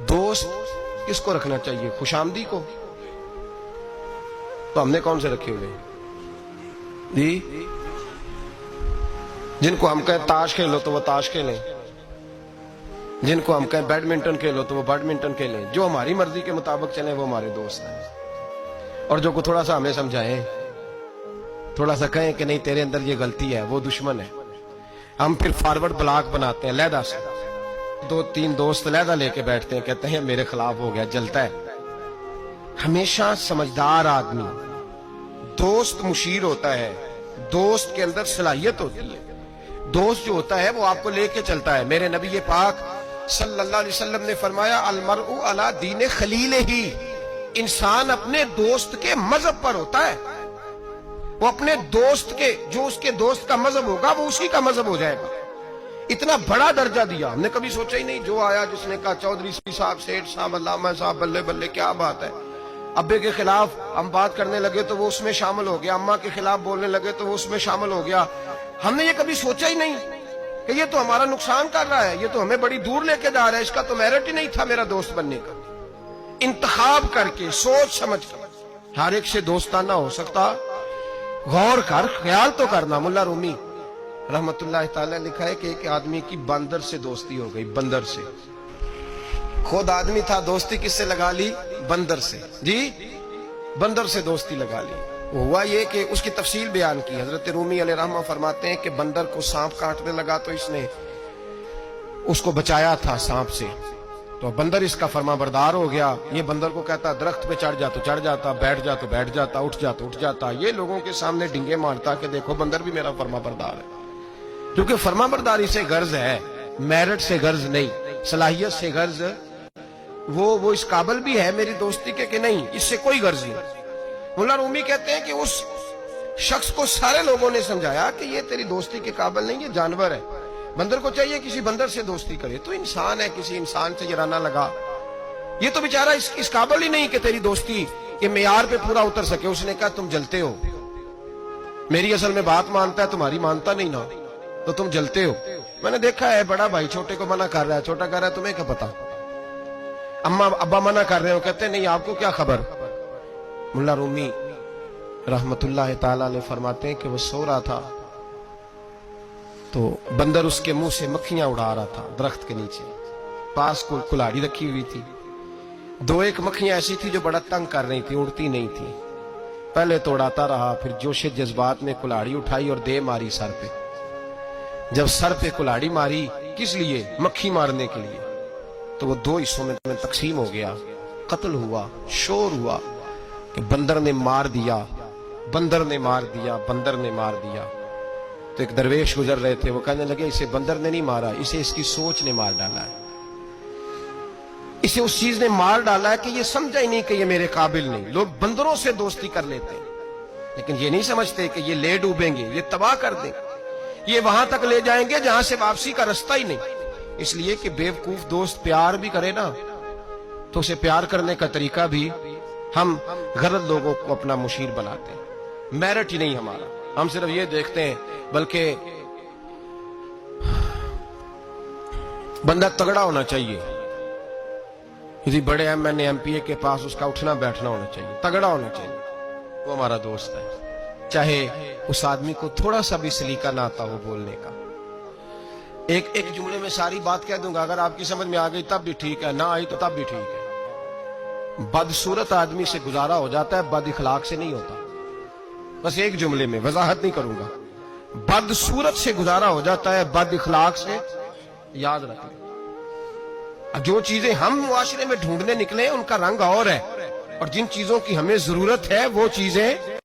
दोस्त किसको रखना चाहिए? खुशामदी को? तो हमने कौन से रखे हुए जी? जिनको हम कहें ताश खेलो तो वो ताश खेलें, जिनको हम कहें बैडमिंटन खेलो तो वो बैडमिंटन खेलें। जो हमारी मर्जी के मुताबिक चले वो हमारे दोस्त हैं। और जो को थोड़ा सा हमें समझाएं, थोड़ा सा कहें कि नहीं तेरे अंदर ये गलती है, वो दुश्मन है। हम फिर फॉरवर्ड ब्लॉक बनाते हैं लहदा से। 2-3 दोस्त लहदा लेके बैठते हैं, कहते हैं मेरे खिलाफ हो गया, जलता है। हमेशा समझदार आदमी दोस्त मुशीर होता है, दोस्त के अंदर सलाहियत होती है। दोस्त जो होता है वो आपको लेके चलता है। मेरे नबी पाक सल्लल्लाहु अलैहि वसल्लम ने फरमाया अलमरउ अला दीन खलीले ही, इंसान अपने दोस्त के मजहब पर होता है। वो अपने दोस्त के, जो उसके दोस्त का मजहब होगा वो उसी का मजहब हो जाएगा। इतना बड़ा दर्जा दिया, हमने कभी सोचा ही नहीं। जो आया जिसने कहा चौधरी साहब, सेठ साहब, अल्लामा साहब, बल्ले बल्ले क्या बात है। अब्बे के खिलाफ हम बात करने लगे तो वो उसमें शामिल हो गया, अम्मा के खिलाफ बोलने लगे तो वो उसमें शामिल हो गया। हमने ये कभी सोचा ही नहीं कि ये तो हमारा नुकसान कर रहा है, ये तो हमें बड़ी दूर लेके जा रहा है, इसका तो मेरिट ही नहीं था मेरा दोस्त बनने का। इंतखाब करके, सोच समझ कर, हर एक से दोस्ताना हो सकता। गौर कर, ख्याल तो करना। मुल्ला रूमी रहमतुल्लाह ताला लिखा है कि एक आदमी की बंदर से दोस्ती हो गई, बंदर से। खुद आदमी था, दोस्ती किससे लगा ली? बंदर से जी, बंदर से दोस्ती लगा ली। हुआ ये कि उसकी तफसील बयान की। हजरत रूमी अलैहि रहमा फरमाते हैं कि बंदर को सांप काटने लगा तो इसने उसको बचाया था सांप से। तो बंदर इसका फरमाबरदार हो गया। ये बंदर को कहता दरख्त पे चढ़ जा तो चढ़ जाता, बैठ जा तो बैठ जाता, उठ जा तो उठ जाता। ये लोगों के सामने डिंगे मारता कि देखो बंदर भी मेरा फरमाबरदार है। क्योंकि फरमाबरदारी से गर्ज है, मेरिट से गर्ज नहीं, सलाहियत से गर्ज। वो इस काबिल भी है मेरी दोस्ती के कि नहीं, इससे कोई गर्ज नहीं। मुल्ला रूमी कहते हैं कि उस शख्स को सारे लोगों ने समझाया कि ये तेरी दोस्ती के काबिल नहीं, ये जानवर है। बंदर को चाहिए किसी बंदर से दोस्ती करे, तो इंसान है, किसी इंसान से जराना लगा। ये तो बेचारा इस काबिल ही नहीं कि तेरी दोस्ती के मेयार पे पूरा उतर सके। उसने कहा तुम जलते हो, मेरी असल में बात मानता है, तुम्हारी मानता नहीं ना, तो तुम जलते हो। मैंने देखा है बड़ा भाई छोटे को मना कर रहा है, छोटा कह रहा है तुम्हें क्या पता, अम्मा अब्बा मना कर रहे हो, कहते नहीं आपको क्या खबर। मुल्ला रूमी रहमतुल्लाह ताला अलैह फरमाते हैं कि वो सो रहा था तो बंदर उसके मुंह से मक्खियां उड़ा रहा था दरख्त के नीचे। पास को कुल्हाड़ी रखी हुई थी। 2-1 मक्खियां ऐसी थी जो बड़ा तंग कर रही थी, उड़ती नहीं थी। पहले तो उड़ाता रहा, फिर जोश जज्बात में कुल्हाड़ी उठाई और दे मारी सर पे। जब सर पे कुल्हाड़ी मारी, किस लिए? मक्खी मारने के लिए। तो वो 2 हिस्सों में तकसीम हो गया। कत्ल हुआ, शोर हुआ कि बंदर ने मार दिया, बंदर ने मार दिया, बंदर ने मार दिया। तो एक दरवेश गुजर रहे थे, वो कहने लगे इसे बंदर ने नहीं मारा, इसे इसकी सोच ने मार डाला है। इसे उस चीज ने मार डाला है कि ये समझा ही नहीं कि ये मेरे काबिल नहीं। लोग बंदरों से दोस्ती कर लेते हैं, लेकिन ये नहीं समझते कि ये ले डूबेंगे, ये तबाह कर देंगे, ये वहां तक ले जाएंगे जहां से वापसी का रास्ता ही नहीं। इसलिए कि बेवकूफ दोस्त प्यार भी करे ना, तो उसे प्यार करने का तरीका भी हम गलत लोगों को अपना मुशीर बनाते हैं। मेरिट ही नहीं हमारा, हम सिर्फ ये देखते हैं, बल्कि बंदा तगड़ा होना चाहिए। किसी बड़े एमएनए एमपीए के पास उसका उठना बैठना होना चाहिए, तगड़ा होना चाहिए, वो हमारा दोस्त है। चाहे उस आदमी को थोड़ा सा भी सलीका ना आता हो बोलने का। एक जुमले में सारी बात कह दूंगा, अगर आपकी समझ में आ गई तब भी ठीक है, ना आई तो तब भी ठीक है। बदसूरत आदमी से गुजारा हो जाता है, बद इखलाक से नहीं होता। बस एक जुमले में, वजाहत नहीं करूंगा। बदसूरत से गुजारा हो जाता है, बद इखलाक से याद रखना। जो चीजें हम मुआशरे में ढूंढने निकले उनका रंग और है, और जिन चीजों की हमें जरूरत है वो चीजें